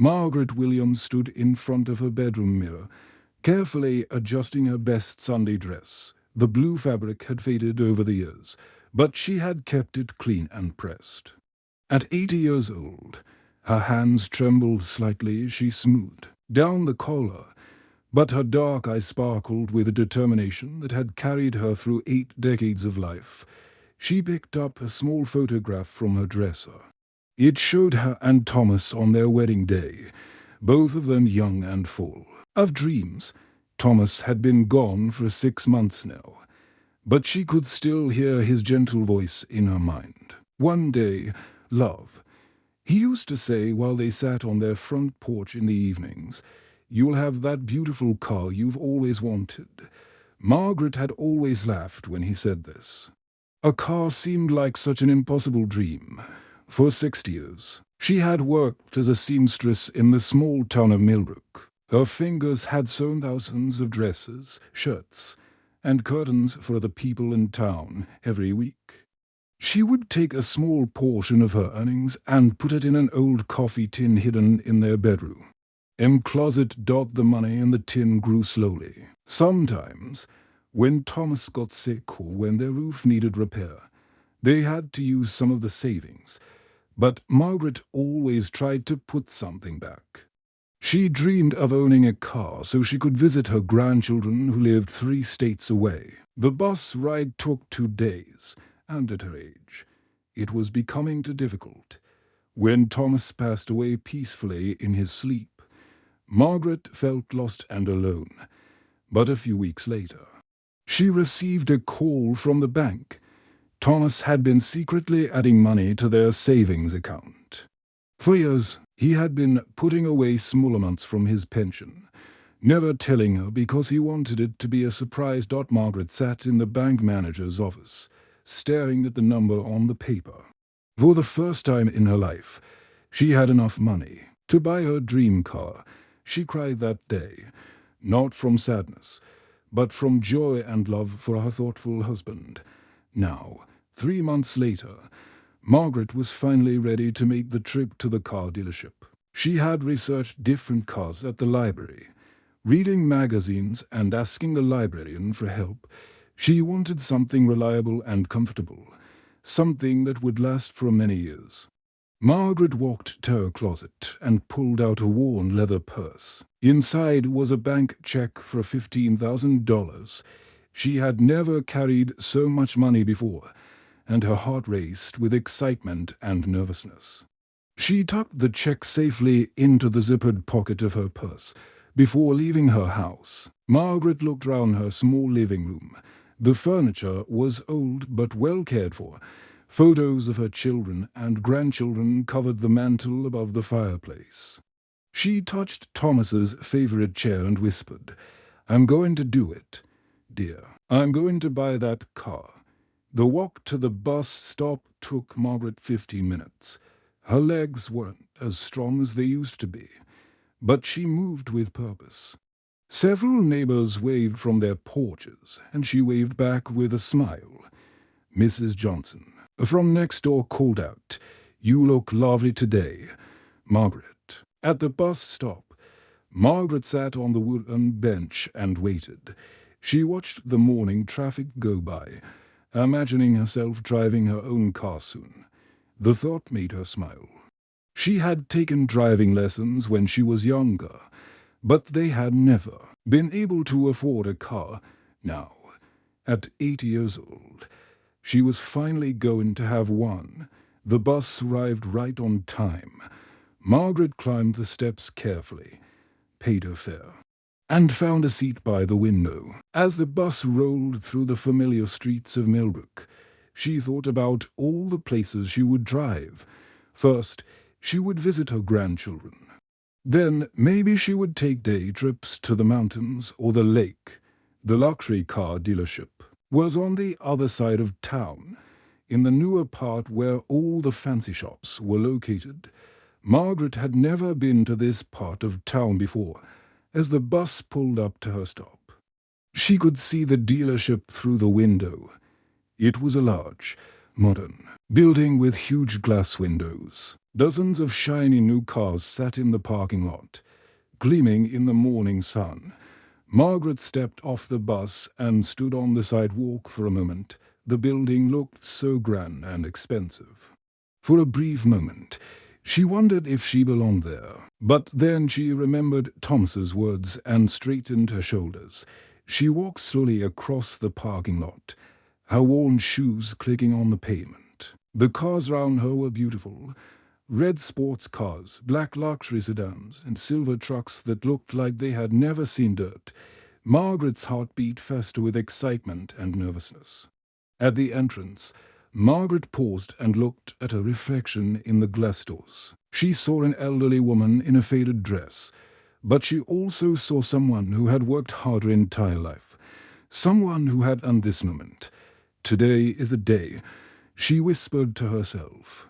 Margaret Williams stood in front of her bedroom mirror, carefully adjusting her best Sunday dress. The blue fabric had faded over the years, but she had kept it clean and pressed. At 80 years old, her hands trembled slightly as she smoothed down the collar, but her dark eyes sparkled with a determination that had carried her through 8 decades of life. She picked up a small photograph from her dresser. It showed her and Thomas on their wedding day, both of them young and full of dreams. Thomas had been gone for 6 months now, but she could still hear his gentle voice in her mind. "One day, love," he used to say while they sat on their front porch in the evenings, "you'll have that beautiful car you've always wanted." Margaret had always laughed when he said this. A car seemed like such an impossible dream. For 6 years, she had worked as a seamstress in the small town of Millbrook. Her fingers had sewn thousands of dresses, shirts, and curtains for the people in town every week. She would take a small portion of her earnings and put it in an old coffee tin hidden in their bedroom. Closet. The money in the tin grew slowly. Sometimes, when Thomas got sick or when their roof needed repair, they had to use some of the savings, but Margaret always tried to put something back. She dreamed of owning a car so she could visit her grandchildren who lived 3 states away. The bus ride took 2 days, and at her age, it was becoming too difficult. When Thomas passed away peacefully in his sleep, Margaret felt lost and alone. But a few weeks later, she received a call from the bank. Thomas had been secretly adding money to their savings account. For years, he had been putting away small amounts from his pension, never telling her because he wanted it to be a surprise. Margaret sat in the bank manager's office, staring at the number on the paper. For the first time in her life, she had enough money to buy her dream car. She cried that day, not from sadness, but from joy and love for her thoughtful husband. Now, 3 months later, Margaret was finally ready to make the trip to the car dealership. She had researched different cars at the library, reading magazines and asking the librarian for help. She wanted something reliable and comfortable, something that would last for many years. Margaret walked to her closet and pulled out a worn leather purse. Inside was a bank check for $15,000. She had never carried so much money before, and her heart raced with excitement and nervousness. She tucked the check safely into the zippered pocket of her purse before leaving her house. Margaret looked round her small living room. The furniture was old but well cared for. Photos of her children and grandchildren covered the mantel above the fireplace. She touched Thomas's favorite chair and whispered, "I'm going to do it, dear. I'm going to buy that car." The walk to the bus stop took Margaret 15 minutes. Her legs weren't as strong as they used to be, but she moved with purpose. Several neighbors waved from their porches, and she waved back with a smile. Mrs. Johnson, from next door, called out, "You look lovely today, Margaret." At the bus stop, Margaret sat on the wooden bench and waited. She watched the morning traffic go by, imagining herself driving her own car soon. The thought made her smile. She had taken driving lessons when she was younger, but they had never been able to afford a car. Now, at 80 years old, she was finally going to have one. The bus arrived right on time. Margaret climbed the steps carefully, paid her fare, and found a seat by the window. As the bus rolled through the familiar streets of Millbrook, she thought about all the places she would drive. First, she would visit her grandchildren. Then maybe she would take day trips to the mountains or the lake. The luxury car dealership was on the other side of town, in the newer part where all the fancy shops were located. Margaret had never been to this part of town before. As the bus pulled up to her stop, she could see the dealership through the window. It was a large, modern building with huge glass windows. Dozens of shiny new cars sat in the parking lot, gleaming in the morning sun. Margaret stepped off the bus and stood on the sidewalk for a moment. The building looked so grand and expensive. For a brief moment, she wondered if she belonged there. But then she remembered Thomas's words and straightened her shoulders. She walked slowly across the parking lot, her worn shoes clicking on the pavement. The cars round her were beautiful. Red sports cars, black luxury sedans, and silver trucks that looked like they had never seen dirt. Margaret's heart beat faster with excitement and nervousness. At the entrance, Margaret paused and looked at her reflection in the glass doors. She saw an elderly woman in a faded dress, but she also saw someone who had worked hard her entire life. Someone who had earned this moment. Today is the day, she whispered to herself,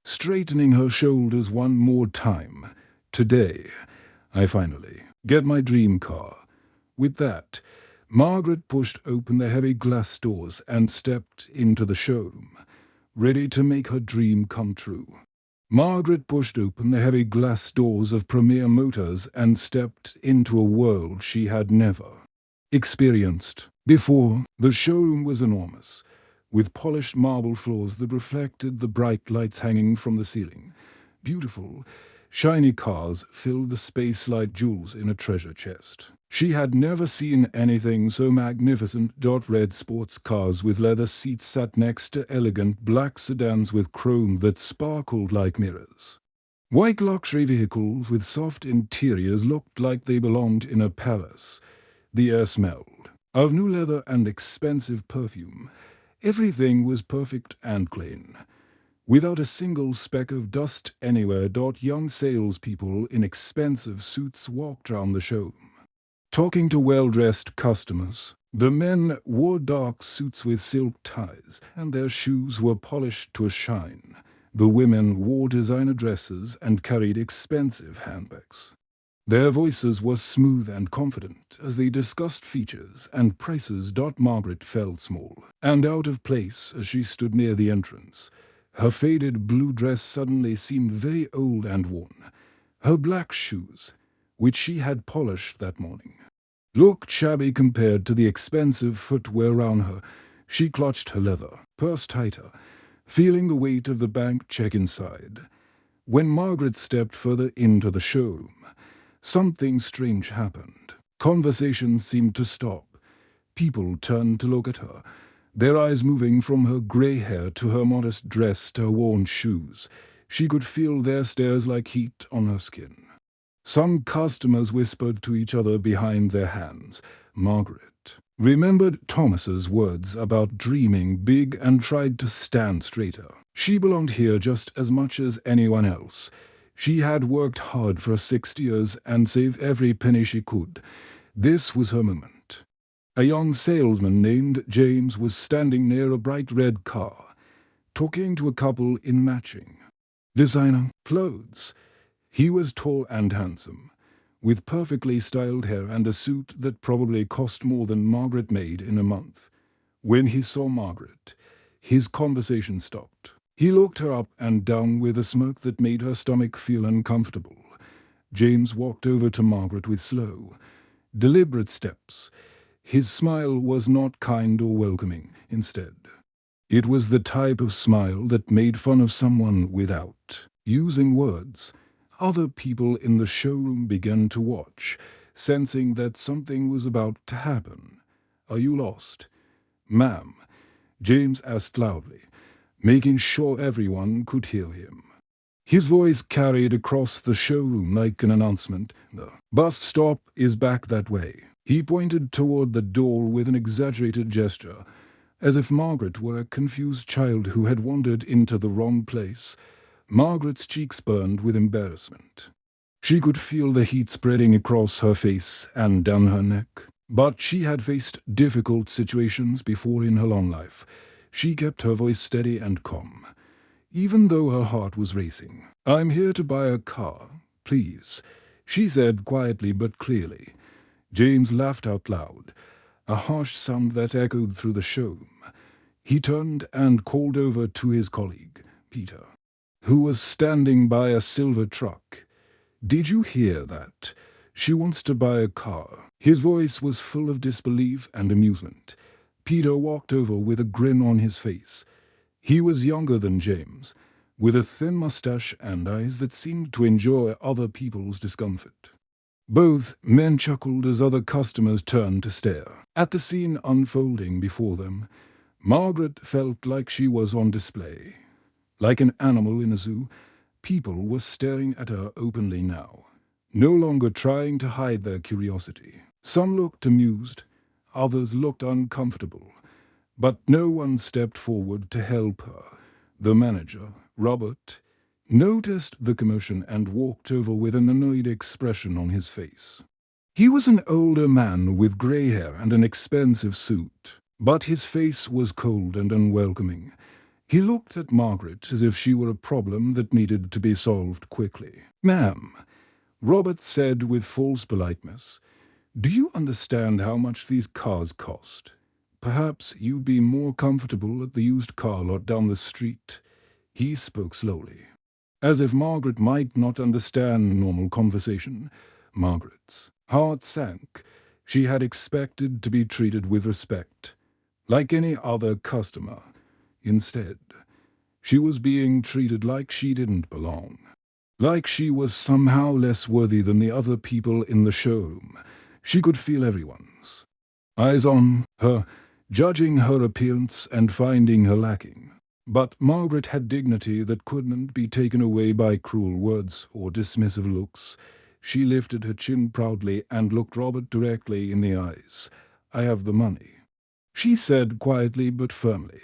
straightening her shoulders one more time. Today, I finally get my dream car. With that, Margaret pushed open the heavy glass doors and stepped into the showroom, ready to make her dream come true. Margaret pushed open the heavy glass doors of Premier Motors and stepped into a world she had never experienced before. The showroom was enormous, with polished marble floors that reflected the bright lights hanging from the ceiling. Beautiful, shiny cars filled the space like jewels in a treasure chest. She had never seen anything so magnificent. Red sports cars with leather seats sat next to elegant black sedans with chrome that sparkled like mirrors. White luxury vehicles with soft interiors looked like they belonged in a palace. The air smelled of new leather and expensive perfume. Everything was perfect and clean, without a single speck of dust anywhere. Young salespeople in expensive suits walked round the showroom, talking to well-dressed customers. The men wore dark suits with silk ties, and their shoes were polished to a shine. The women wore designer dresses and carried expensive handbags. Their voices were smooth and confident as they discussed features and prices. Margaret felt small and out of place as she stood near the entrance. Her faded blue dress suddenly seemed very old and worn. Her black shoes, which she had polished that morning, looked shabby compared to the expensive footwear around her. She clutched her leather purse tighter, feeling the weight of the bank check inside. When Margaret stepped further into the showroom, something strange happened. Conversation seemed to stop. People turned to look at her, their eyes moving from her grey hair to her modest dress to her worn shoes. She could feel their stares like heat on her skin. Some customers whispered to each other behind their hands. Margaret remembered Thomas's words about dreaming big and tried to stand straighter. She belonged here just as much as anyone else. She had worked hard for 6 years and saved every penny she could. This was her moment. A young salesman named James was standing near a bright red car, talking to a couple in matching designer clothes. He was tall and handsome, with perfectly styled hair and a suit that probably cost more than Margaret made in a month. When he saw Margaret, his conversation stopped. He looked her up and down with a smirk that made her stomach feel uncomfortable. James walked over to Margaret with slow, deliberate steps. His smile was not kind or welcoming. Instead, it was the type of smile that made fun of someone without using words. Other people in the showroom began to watch, sensing that something was about to happen. "Are you lost, ma'am?" James asked loudly, making sure everyone could hear him. His voice carried across the showroom like an announcement. "The bus stop is back that way." He pointed toward the door with an exaggerated gesture, as if Margaret were a confused child who had wandered into the wrong place. Margaret's cheeks burned with embarrassment. She could feel the heat spreading across her face and down her neck. But she had faced difficult situations before in her long life. She kept her voice steady and calm, even though her heart was racing. "I'm here to buy a car, please," she said quietly but clearly. James laughed out loud, a harsh sound that echoed through the showroom. He turned and called over to his colleague, Peter. who was standing by a silver truck. "Did you hear that? She wants to buy a car." His voice was full of disbelief and amusement. Peter walked over with a grin on his face. He was younger than James, with a thin mustache and eyes that seemed to enjoy other people's discomfort. Both men chuckled as other customers turned to stare. At the scene unfolding before them, Margaret felt like she was on display. Like an animal in a zoo, people were staring at her openly now, no longer trying to hide their curiosity. Some looked amused, others looked uncomfortable, but no one stepped forward to help her. The manager, Robert, noticed the commotion and walked over with an annoyed expression on his face. He was an older man with grey hair and an expensive suit, but his face was cold and unwelcoming. He looked at Margaret as if she were a problem that needed to be solved quickly. "Ma'am," Robert said with false politeness, "do you understand how much these cars cost? Perhaps you'd be more comfortable at the used car lot down the street." He spoke slowly, as if Margaret might not understand normal conversation. Margaret's heart sank. She had expected to be treated with respect, like any other customer. Instead, she was being treated like she didn't belong, like she was somehow less worthy than the other people in the showroom. She could feel everyone's eyes on her, judging her appearance and finding her lacking. But Margaret had dignity that couldn't be taken away by cruel words or dismissive looks. She lifted her chin proudly and looked Robert directly in the eyes. "I have the money," she said quietly but firmly.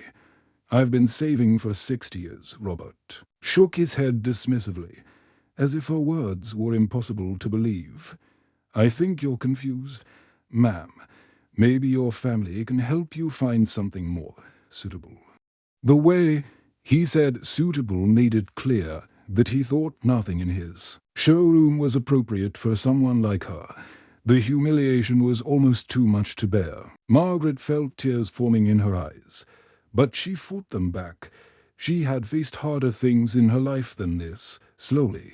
"I've been saving for 60 years." Robert shook his head dismissively, as if her words were impossible to believe. "I think you're confused, ma'am. Maybe your family can help you find something more suitable." The way he said suitable made it clear that he thought nothing in his showroom was appropriate for someone like her. The humiliation was almost too much to bear. Margaret felt tears forming in her eyes, but she fought them back. She had faced harder things in her life than this. Slowly,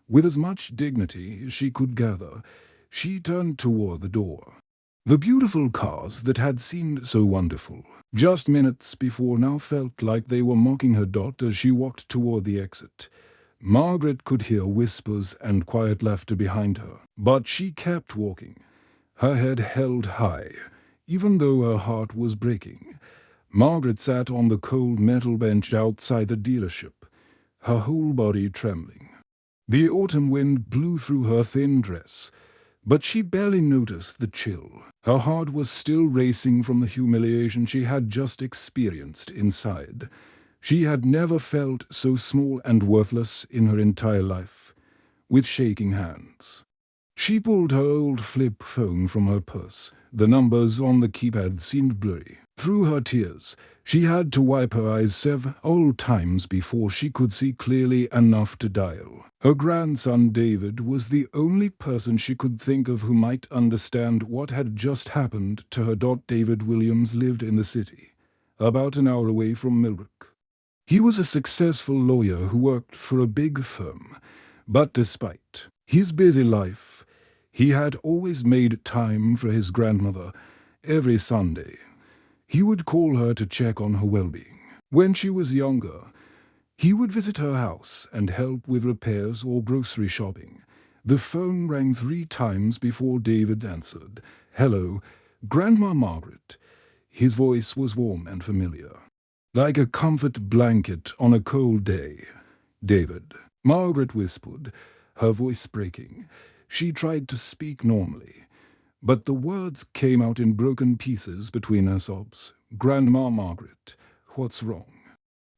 with as much dignity as she could gather, she turned toward the door. The beautiful cars that had seemed so wonderful just minutes before now felt like they were mocking her as she walked toward the exit. Margaret could hear whispers and quiet laughter behind her, but she kept walking, her head held high, even though her heart was breaking. Margaret sat on the cold metal bench outside the dealership, her whole body trembling. The autumn wind blew through her thin dress, but she barely noticed the chill. Her heart was still racing from the humiliation she had just experienced inside. She had never felt so small and worthless in her entire life. With shaking hands, she pulled her old flip phone from her purse. The numbers on the keypad seemed blurry. Through her tears, she had to wipe her eyes several times before she could see clearly enough to dial. Her grandson David was the only person she could think of who might understand what had just happened to her. David Williams lived in the city, about an hour away from Millbrook. He was a successful lawyer who worked for a big firm, but despite his busy life, he had always made time for his grandmother. Every Sunday, he would call her to check on her well-being. When she was younger, he would visit her house and help with repairs or grocery shopping. The phone rang 3 times before David answered. "Hello, Grandma Margaret." His voice was warm and familiar, like a comfort blanket on a cold day. "David," Margaret whispered, her voice breaking. She tried to speak normally, but the words came out in broken pieces between her sobs. "Grandma Margaret, what's wrong?"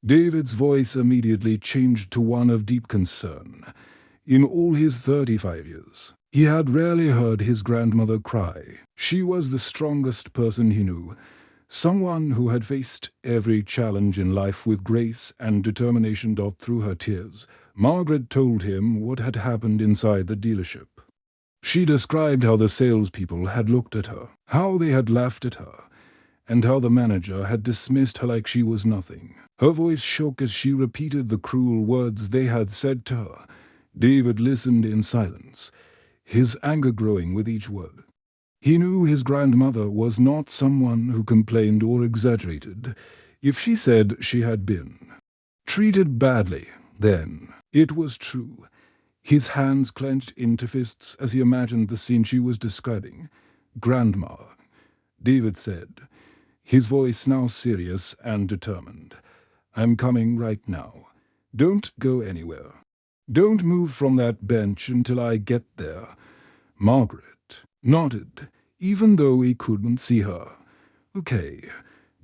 David's voice immediately changed to one of deep concern. In all his 35 years, he had rarely heard his grandmother cry. She was the strongest person he knew, someone who had faced every challenge in life with grace and determination. Through her tears, Margaret told him what had happened inside the dealership. She described how the salespeople had looked at her, how they had laughed at her, and how the manager had dismissed her like she was nothing. Her voice shook as she repeated the cruel words they had said to her. David listened in silence, his anger growing with each word. He knew his grandmother was not someone who complained or exaggerated. If she said she had been treated badly, then it was true. His hands clenched into fists as he imagined the scene she was describing. "Grandma," David said, his voice now serious and determined. "I'm coming right now. Don't go anywhere. Don't move from that bench until I get there." Margaret nodded, even though he couldn't see her. "Okay,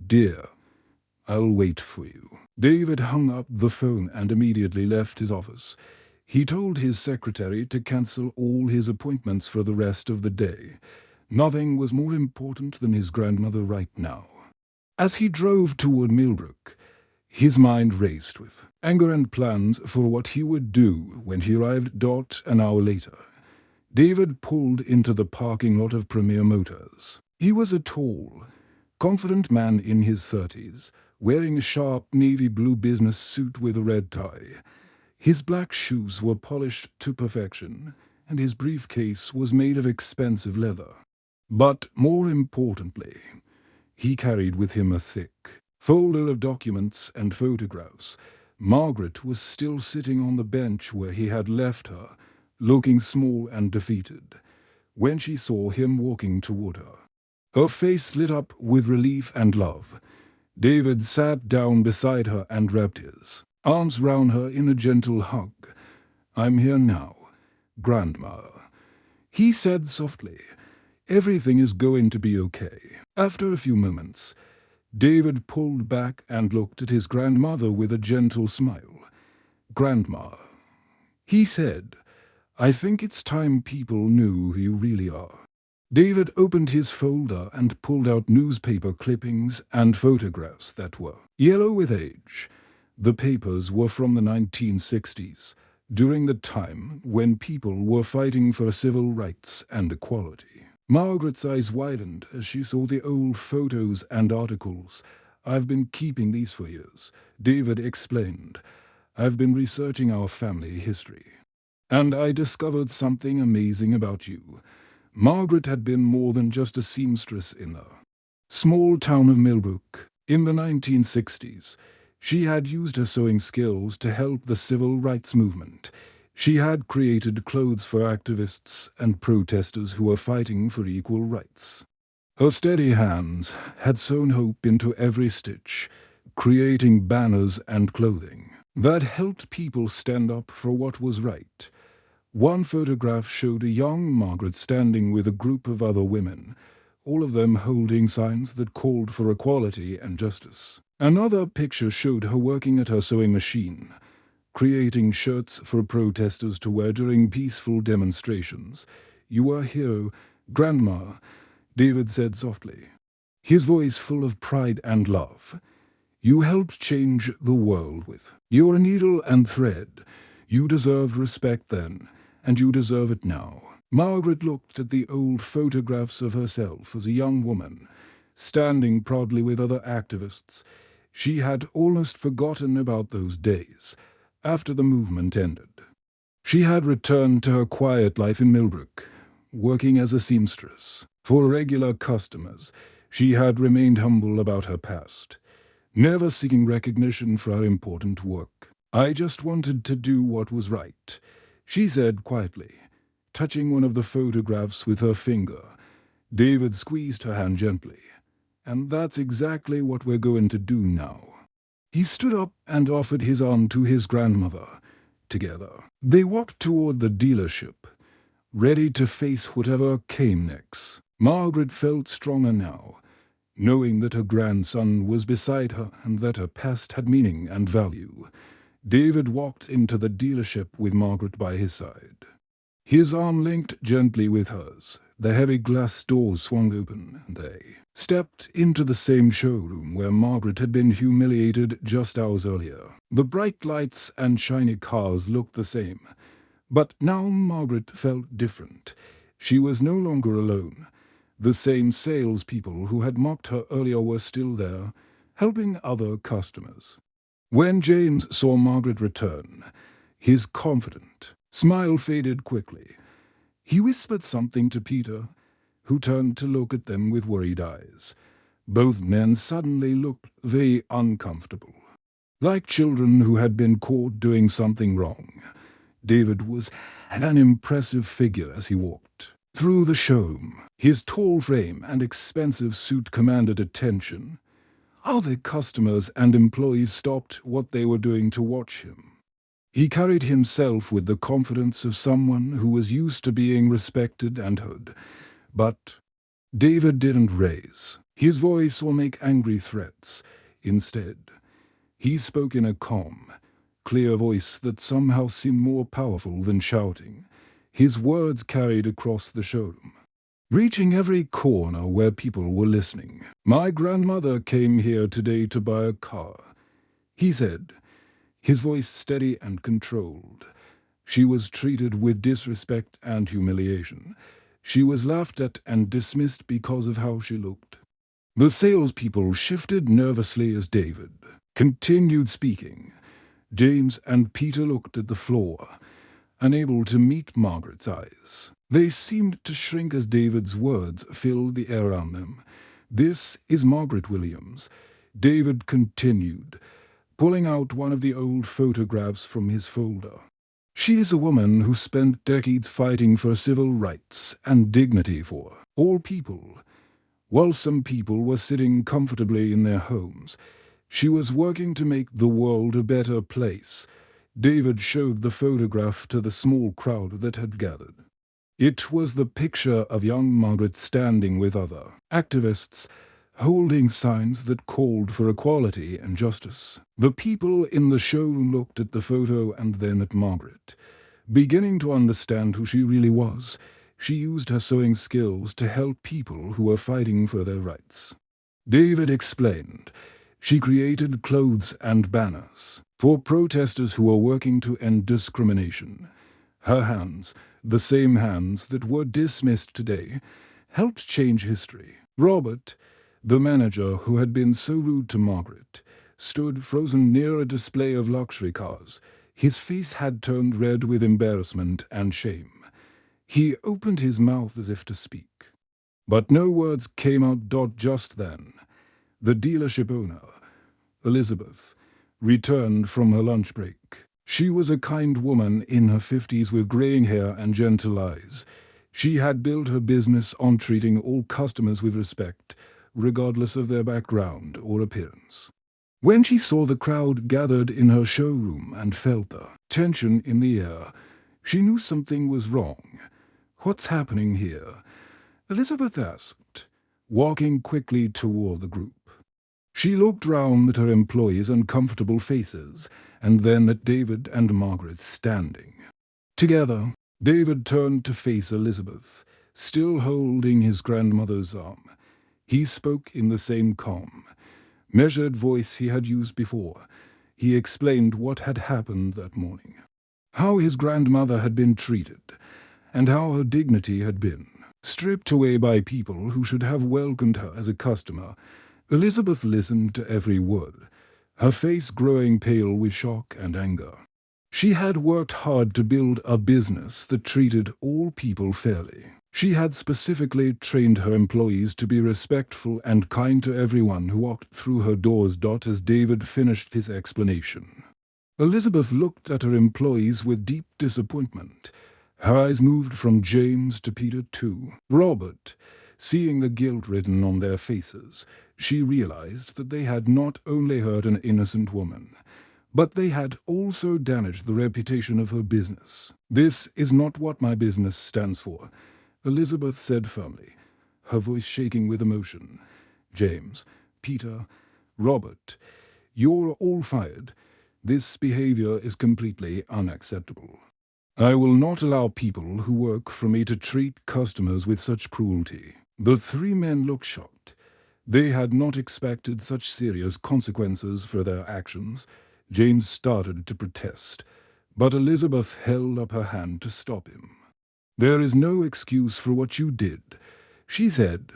dear. I'll wait for you." David hung up the phone and immediately left his office. He told his secretary to cancel all his appointments for the rest of the day. Nothing was more important than his grandmother right now. As he drove toward Millbrook, his mind raced with anger and plans for what he would do when he arrived an hour later. David pulled into the parking lot of Premier Motors. He was a tall, confident man in his 30s, wearing a sharp navy blue business suit with a red tie. His black shoes were polished to perfection, and his briefcase was made of expensive leather. But more importantly, he carried with him a thick folder of documents and photographs. Margaret was still sitting on the bench where he had left her, looking small and defeated, when she saw him walking toward her. Her face lit up with relief and love. David sat down beside her and wrapped his arms round her in a gentle hug. "I'm here now, Grandma," he said softly. "Everything is going to be okay." After a few moments, David pulled back and looked at his grandmother with a gentle smile. "Grandma," he said, "I think it's time people knew who you really are." David opened his folder and pulled out newspaper clippings and photographs that were yellow with age. The papers were from the 1960s, during the time when people were fighting for civil rights and equality. Margaret's eyes widened as she saw the old photos and articles. "I've been keeping these for years," David explained. "I've been researching our family history. And I discovered something amazing about you." Margaret had been more than just a seamstress in the small town of Millbrook. In the 1960s, she had used her sewing skills to help the civil rights movement. She had created clothes for activists and protesters who were fighting for equal rights. Her steady hands had sewn hope into every stitch, creating banners and clothing that helped people stand up for what was right. One photograph showed a young Margaret standing with a group of other women, all of them holding signs that called for equality and justice. Another picture showed her working at her sewing machine, creating shirts for protesters to wear during peaceful demonstrations. "You are a hero, Grandma," David said softly, his voice full of pride and love. "You helped change the world with your needle and thread. You deserved respect then, and you deserve it now." Margaret looked at the old photographs of herself as a young woman, standing proudly with other activists. She had almost forgotten about those days, after the movement ended. She had returned to her quiet life in Millbrook, working as a seamstress. For regular customers, she had remained humble about her past, never seeking recognition for her important work. "I just wanted to do what was right," she said quietly, touching one of the photographs with her finger. David squeezed her hand gently. "And that's exactly what we're going to do now." He stood up and offered his arm to his grandmother. Together, they walked toward the dealership, ready to face whatever came next. Margaret felt stronger now, knowing that her grandson was beside her and that her past had meaning and value. David walked into the dealership with Margaret by his side. His arm linked gently with hers. The heavy glass doors swung open, and they stepped into the same showroom where Margaret had been humiliated just hours earlier. The bright lights and shiny cars looked the same, but now Margaret felt different. She was no longer alone. The same salespeople who had mocked her earlier were still there, helping other customers. When James saw Margaret return, his confident smile faded quickly. He whispered something to Peter, who turned to look at them with worried eyes. Both men suddenly looked very uncomfortable, like children who had been caught doing something wrong. David was an impressive figure as he walked through the showroom. His tall frame and expensive suit commanded attention. Other customers and employees stopped what they were doing to watch him. He carried himself with the confidence of someone who was used to being respected and heard. But David didn't raise his voice or make angry threats. Instead, he spoke in a calm, clear voice that somehow seemed more powerful than shouting. His words carried across the showroom, reaching every corner where people were listening. "My grandmother came here today to buy a car," he said, his voice steady and controlled. "She was treated with disrespect and humiliation. She was laughed at and dismissed because of how she looked." The salespeople shifted nervously as David continued speaking. James and Peter looked at the floor, unable to meet Margaret's eyes. They seemed to shrink as David's words filled the air around them. "This is Margaret Williams," David continued, pulling out one of the old photographs from his folder. "She is a woman who spent decades fighting for civil rights and dignity for all people. While some people were sitting comfortably in their homes, she was working to make the world a better place." David showed the photograph to the small crowd that had gathered. It was the picture of young Margaret standing with other activists, holding signs that called for equality and justice. The people in the showroom looked at the photo and then at Margaret, beginning to understand who she really was. She used her sewing skills to help people who were fighting for their rights. David explained. She created clothes and banners for protesters who were working to end discrimination. Her hands, the same hands that were dismissed today, helped change history. Robert, the manager who had been so rude to Margaret, stood frozen near a display of luxury cars. His face had turned red with embarrassment and shame. He opened his mouth as if to speak, but no words came out. Just then, the dealership owner, Elizabeth, returned from her lunch break. She was a kind woman in her 50s with graying hair and gentle eyes. She had built her business on treating all customers with respect, regardless of their background or appearance. When she saw the crowd gathered in her showroom and felt the tension in the air, she knew something was wrong. "What's happening here?" Elizabeth asked, walking quickly toward the group. She looked round at her employees' uncomfortable faces, and then at David and Margaret standing together. David turned to face Elizabeth, still holding his grandmother's arm. He spoke in the same calm, measured voice he had used before. He explained what had happened that morning, how his grandmother had been treated, and how her dignity had been stripped away by people who should have welcomed her as a customer. Elizabeth listened to every word, her face growing pale with shock and anger. She had worked hard to build a business that treated all people fairly. She had specifically trained her employees to be respectful and kind to everyone who walked through her doors. As David finished his explanation, Elizabeth looked at her employees with deep disappointment. Her eyes moved from James to Peter to Robert. Seeing the guilt written on their faces, she realized that they had not only hurt an innocent woman, but they had also damaged the reputation of her business. "This is not what my business stands for," Elizabeth said firmly, her voice shaking with emotion. "James, Peter, Robert, you're all fired. This behavior is completely unacceptable. I will not allow people who work for me to treat customers with such cruelty." The three men looked shocked. They had not expected such serious consequences for their actions. James started to protest, but Elizabeth held up her hand to stop him. "There is no excuse for what you did. She said,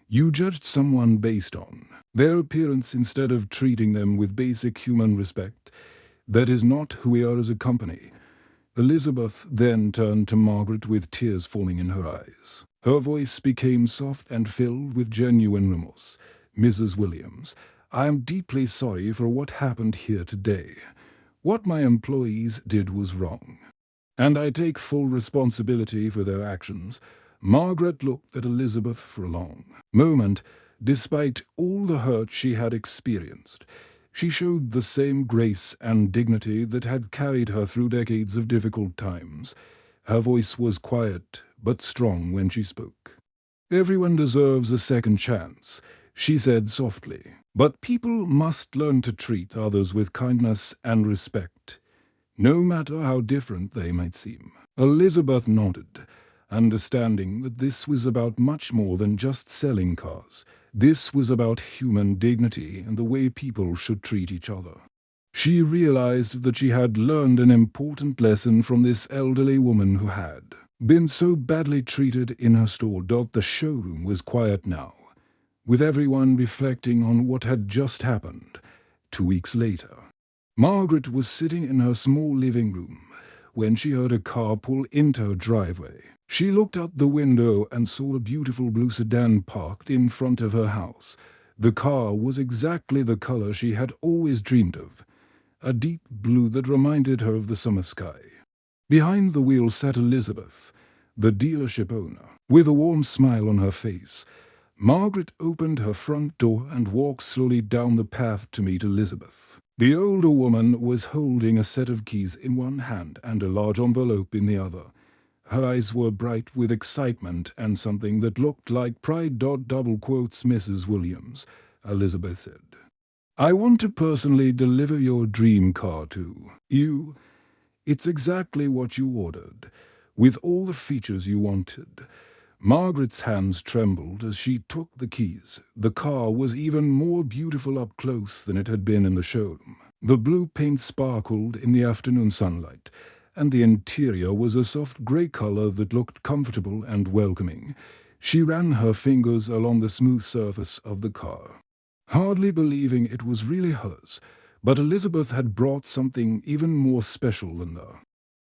"You judged someone based on their appearance instead of treating them with basic human respect. That is not who we are as a company." Elizabeth then turned to Margaret with tears falling in her eyes. Her voice became soft and filled with genuine remorse. "Mrs. Williams, I am deeply sorry for what happened here today. What my employees did was wrong, and I take full responsibility for their actions." Margaret looked at Elizabeth for a long moment. Despite all the hurt she had experienced, she showed the same grace and dignity that had carried her through decades of difficult times. Her voice was quiet but strong when she spoke. "Everyone deserves a second chance," she said softly, "but people must learn to treat others with kindness and respect, no matter how different they might seem." Elizabeth nodded, understanding that this was about much more than just selling cars. This was about human dignity and the way people should treat each other. She realized that she had learned an important lesson from this elderly woman who had been so badly treated in her store. The showroom was quiet now, with everyone reflecting on what had just happened. 2 weeks later, Margaret was sitting in her small living room when she heard a car pull into her driveway. She looked out the window and saw a beautiful blue sedan parked in front of her house. The car was exactly the color she had always dreamed of, a deep blue that reminded her of the summer sky. Behind the wheel sat Elizabeth, the dealership owner, with a warm smile on her face. Margaret opened her front door and walked slowly down the path to meet Elizabeth. The older woman was holding a set of keys in one hand and a large envelope in the other. Her eyes were bright with excitement and something that looked like pride. "Mrs. Williams," Elizabeth said, "I want to personally deliver your dream car to you. It's exactly what you ordered, with all the features you wanted." Margaret's hands trembled as she took the keys. The car was even more beautiful up close than it had been in the showroom. The blue paint sparkled in the afternoon sunlight, and the interior was a soft grey color that looked comfortable and welcoming. She ran her fingers along the smooth surface of the car, hardly believing it was really hers. But Elizabeth had brought something even more special than the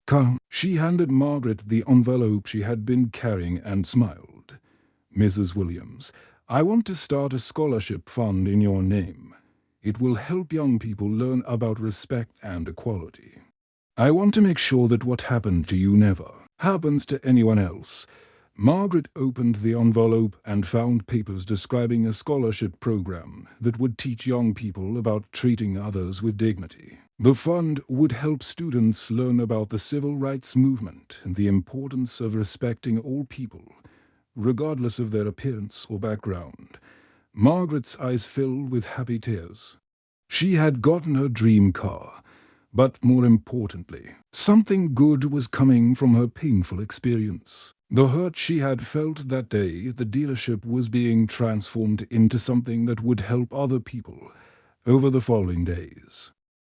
car. She handed Margaret the envelope she had been carrying and smiled. "Mrs. Williams, I want to start a scholarship fund in your name. It will help young people learn about respect and equality. I want to make sure that what happened to you never happens to anyone else." Margaret opened the envelope and found papers describing a scholarship program that would teach young people about treating others with dignity. The fund would help students learn about the civil rights movement and the importance of respecting all people, regardless of their appearance or background. Margaret's eyes filled with happy tears. She had gotten her dream car, but more importantly, something good was coming from her painful experience. The hurt she had felt that day at the dealership was being transformed into something that would help other people over the following days.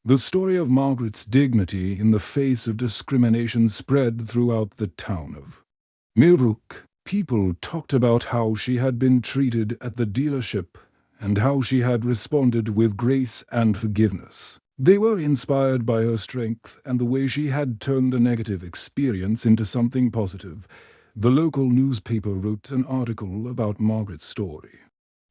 The story of Margaret's dignity in the face of discrimination spread throughout the town of Millbrook. People talked about how she had been treated at the dealership and how she had responded with grace and forgiveness. They were inspired by her strength and the way she had turned a negative experience into something positive. The local newspaper wrote an article about Margaret's story,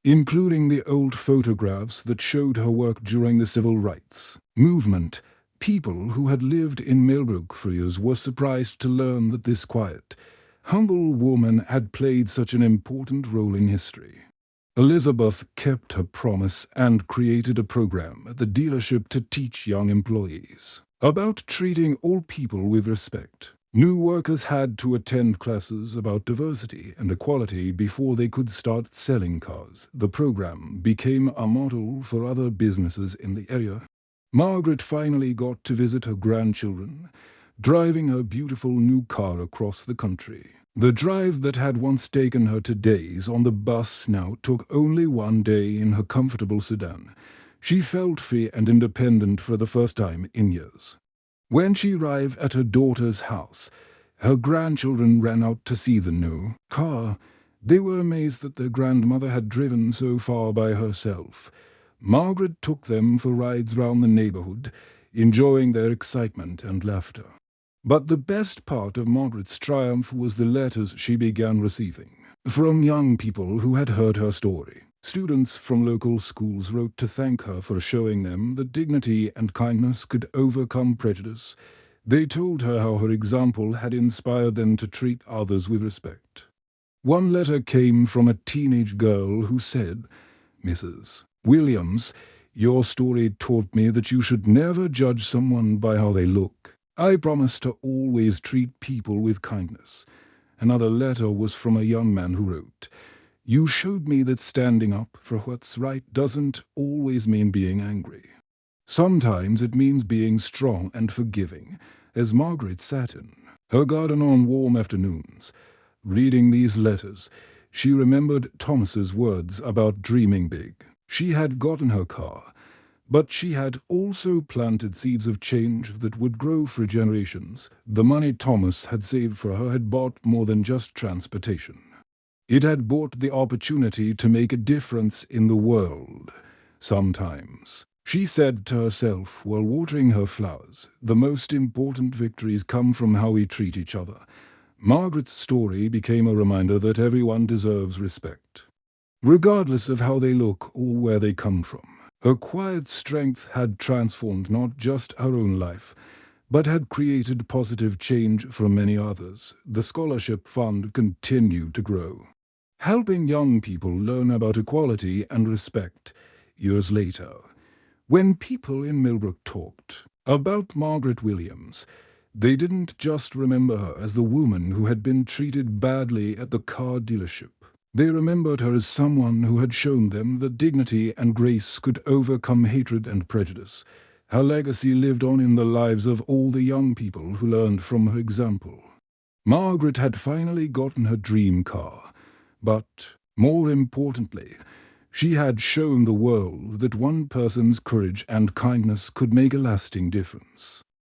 including the old photographs that showed her work during the civil rights movement. People who had lived in Millbrook for years were surprised to learn that this quiet, humble woman had played such an important role in history. Elizabeth kept her promise and created a program at the dealership to teach young employees about treating all people with respect. New workers had to attend classes about diversity and equality before they could start selling cars. The program became a model for other businesses in the area. Margaret finally got to visit her grandchildren, driving her beautiful new car across the country. The drive that had once taken her to days on the bus now took only one day in her comfortable sedan. She felt free and independent for the first time in years. When she arrived at her daughter's house, her grandchildren ran out to see the new car. They were amazed that their grandmother had driven so far by herself. Margaret took them for rides round the neighbourhood, enjoying their excitement and laughter. But the best part of Margaret's triumph was the letters she began receiving from young people who had heard her story. Students from local schools wrote to thank her for showing them that dignity and kindness could overcome prejudice. They told her how her example had inspired them to treat others with respect. One letter came from a teenage girl who said, "Mrs. Williams, your story taught me that you should never judge someone by how they look. I promise to always treat people with kindness." Another letter was from a young man who wrote, "You showed me that standing up for what's right doesn't always mean being angry. Sometimes it means being strong and forgiving," as Margaret sat in her garden on warm afternoons. Reading these letters, she remembered Thomas's words about dreaming big. She had gotten her car, but she had also planted seeds of change that would grow for generations. The money Thomas had saved for her had bought more than just transportation. It had bought the opportunity to make a difference in the world. Sometimes, she said to herself while watering her flowers, the most important victories come from how we treat each other. Margaret's story became a reminder that everyone deserves respect, regardless of how they look or where they come from. Her quiet strength had transformed not just her own life, but had created positive change for many others. The scholarship fund continued to grow, helping young people learn about equality and respect. Years later, when people in Millbrook talked about Margaret Williams, they didn't just remember her as the woman who had been treated badly at the car dealership. They remembered her as someone who had shown them that dignity and grace could overcome hatred and prejudice. Her legacy lived on in the lives of all the young people who learned from her example. Margaret had finally gotten her dream car, but more importantly, she had shown the world that one person's courage and kindness could make a lasting difference.